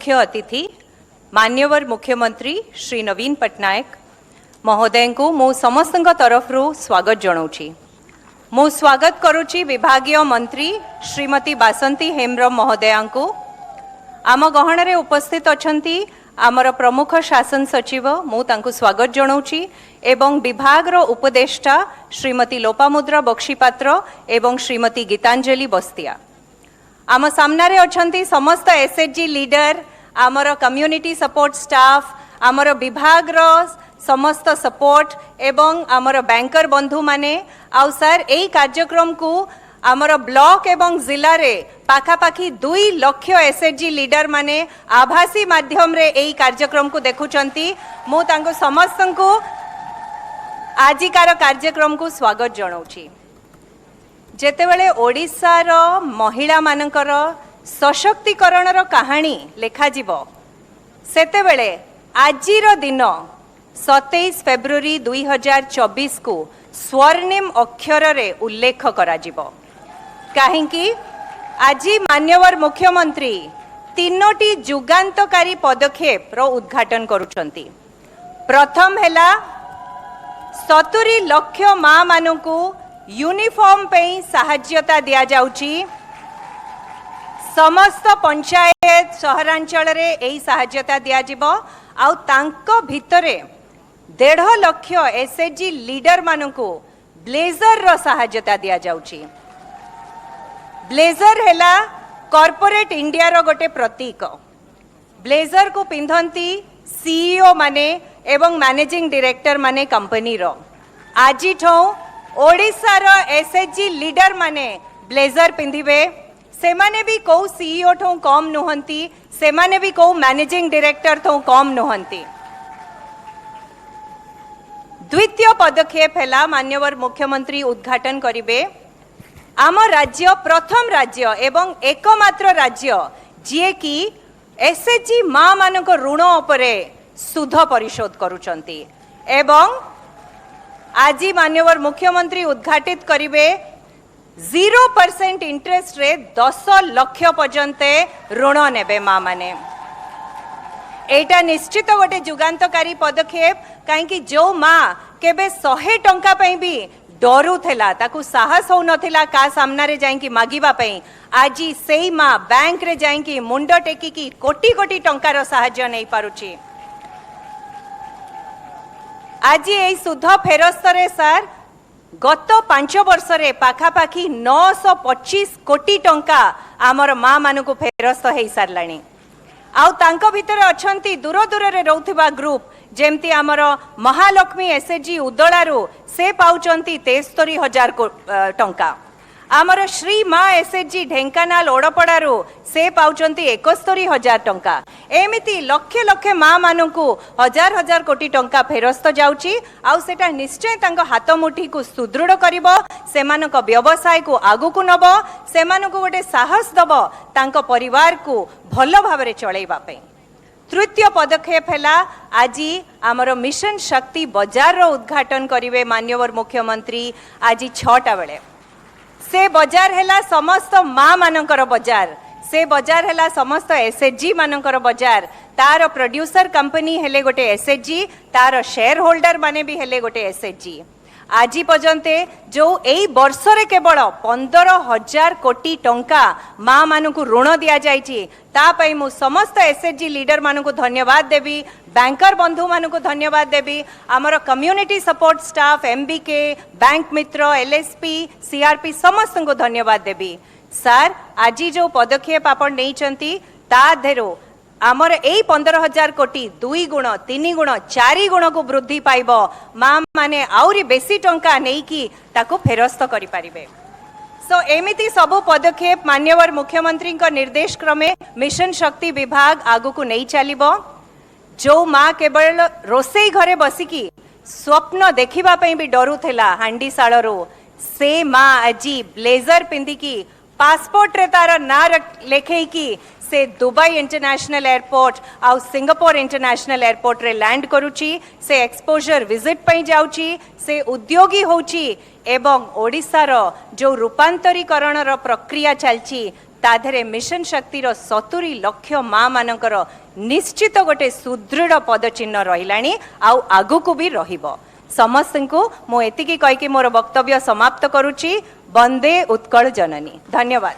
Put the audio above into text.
मुख्य अतिथि मान्यवर मुख्यमंत्री श्री नवीन पट्टनायक महोदय को मु समस्त तरफ स्वागत जनाऊँगी। मु स्वागत करुच्ची विभागीय मंत्री श्रीमती बासंती हेम्ब्रम महोदया को। आम गहण उपस्थित अछंती आमर प्रमुख शासन सचिव मु तांको स्वागत जनाऊँगी एवं विभाग रो उपदेष्टा श्रीमती लोपामुद्रा बक्षीपात्र एवं श्रीमती गीतांजलि बस्तिया। आम सामने अछंती समस्त एसएचजी लीडर आमर कम्युनिटी सपोर्ट स्टाफ आमर विभाग रो समस्त सपोर्ट एवं आमर बैंकर बंधु माने आउ सर एई कार्यक्रम को आमर ब्लॉक एवं जिला रे पाखापाखी 2 लाख एसएचजी लीडर माने आभासी माध्यम रे एई कार्यक्रम को देखुचंती। मु तांको समस्त को आजिकार कार्यक्रम को स्वागत जनाऊँगी। जेतेबेले ओडिशा रो महिला मानकर सशक्तिकरण रो कहानी लेखा जीवो सेतेबेले आजिर दिन 27 फेब्रुआरी 2024 को स्वर्णिम अक्षर रे उल्लेख करा जीवो। काहेकि आजी मान्यवर मुख्यमंत्री 3टी जुगान्तकारी पदक्षेप रो उद्घाटन करुचंती। प्रथम हेला 70 लाख माँ मानकु यूनिफॉर्म पे सहायता दिया जाउची। समस्त पंचायत सहरांचल रे एई सहायता दिया जिवो। आउ तांको भितरे 1.5 लाख एसएचजी लीडर मानकु ब्लेजर रो सहायता दिया जाउची। ब्लेजर हेला कॉर्पोरेट इंडिया रो गोटे प्रतीक। ब्लेजर को पिंधंती सीईओ माने एवं मैनेजिंग डायरेक्टर माने कंपनी रो। आजी ठो ओडिशा रो एसएचजी लीडर माने ब्लेजर पिंधिबे। से माने भी को सीईओ ठो कम नुहंती, से माने भी को मैनेजिंग डायरेक्टर ठो कम नुहंती। द्वितीय पदक्षेप हेला मान्यवर मुख्यमंत्री उद्घाटन करिबे। आम राज्य प्रथम राज्य एवं एकमात्र राज्य जे कि एसएचजी माँ मानक ऋण उपरे सुध परिशोध करुचंती एवं आज मान्यवर मुख्यमंत्री उद्घाटित करिबे 0% इंटरेस्ट रे 10 लाख पर्यंत ऋण नेबे माँ माने। एटा निश्चित गोटे जुगान्तकारी पदक्षेप कहीं जो माँ केबे 100 टंका पई भी डरू थेला ताकू साहस हो नथिला का सामना रे जाइकी मागिबा पई आज सेई माँ बैंक रे जाइकी मुंड टेकी की कोटी कोटी टंकार सहायता नहीं पारुची। आज ये सुध फेरस्त रे सर गत 5 वर्ष रे पाखापाखी 925 कोटी टंका आमर माँ मानकु फेरस्त हो सारलाणी। आउ तांको भितरे अछंती दूर दूर रे रहउथिबा ग्रुप जेमती आमर महालक्ष्मी एसएचजी उदलारू से पाउचंती 73,000 टंका। आमर श्री माँ एसएचजी ढेंकानाल ओडपड़ारू से पाउचंती 71,000 टंका। एमिति लक्षे लक्षे माँ मानकु हजार हजार कोटी टंका फेरस्त जाउची। आउ सेटा निश्चय तांको हाथ मुठी को सुदृढ़ करिवो, सेमानक व्यवसाय को आगु को नबो, सेमानकु गोटे साहस दबो तांको परिवार को भलो भाबरे चलैबा पई। तृतीय पदक्षेप हेला आज आमर मिशन शक्ति बाजार रो उद्घाटन करिवे मान्यवर मुख्यमंत्री आज 6टा बेले। से बाजार हेला समस्त माँ मानकर बाजार, से बाजार हेला समस्त एसएचजी मानकर बाजार। तार प्रोड्यूसर कंपनी हेले गोटे एसएचजी, तार शेयर होल्डर माने भी हेले गोटे एसएचजी। आज पर्यंते जो एई वर्ष रे केवल 15,000 कोटी टंका माँ मानकु ऋण दिया जाइछि ता पई मु समस्त एसएचजी लीडर मानकु धन्यवाद देबी, बैंकर बंधु मानकु धन्यवाद देबी, आमर community support staff MBK bank मित्र एलएसपी सीआरपी समस्त को धन्यवाद देबी। सर आज जो पदक्षेप आपण नैचंती ता धेरो आमर एई 15,000 कोटी 2 गुण 3 गुण 4 गुण को वृद्धि पाइब। माँ माने आउरी बेसी टंका नहीं कि ताको फेरस्त करि पारिबे। सो एमिति सबु पदक्षेप मान्यवर मुख्यमंत्री का निर्देश क्रमे मिशन शक्ति विभाग आगु को नहीं चलिबो। जो माँ केवल रोसई घरे बसिकी स्वप्न देखिबा पई भी डरू थेला हांडी साळरो, से माँ आजी ब्लेजर पिंधिकी पासपोर्ट रे तार ना लेखेकी से दुबई इंटरनेशनल एयरपोर्ट आउ सिंगापुर इंटरनेशनल एयरपोर्ट रे लैंड करुची, से एक्सपोजर विजिट पई जाउची, से उद्योगी होची एवं ओडिशा रो जो रूपांतरीकरण रो प्रक्रिया चलची ता देहरे मिशन शक्तिर 70 लक्ष माँ मानकर निश्चित गोटे सुदृढ़ पदचिन्ह रहिलाणी आउ आगुकू भी रहिबो। समस्त को मु एतिकी कहिकी मोर वक्तव्य समाप्त करुची। वंदे उत्कल जननी। धन्यवाद।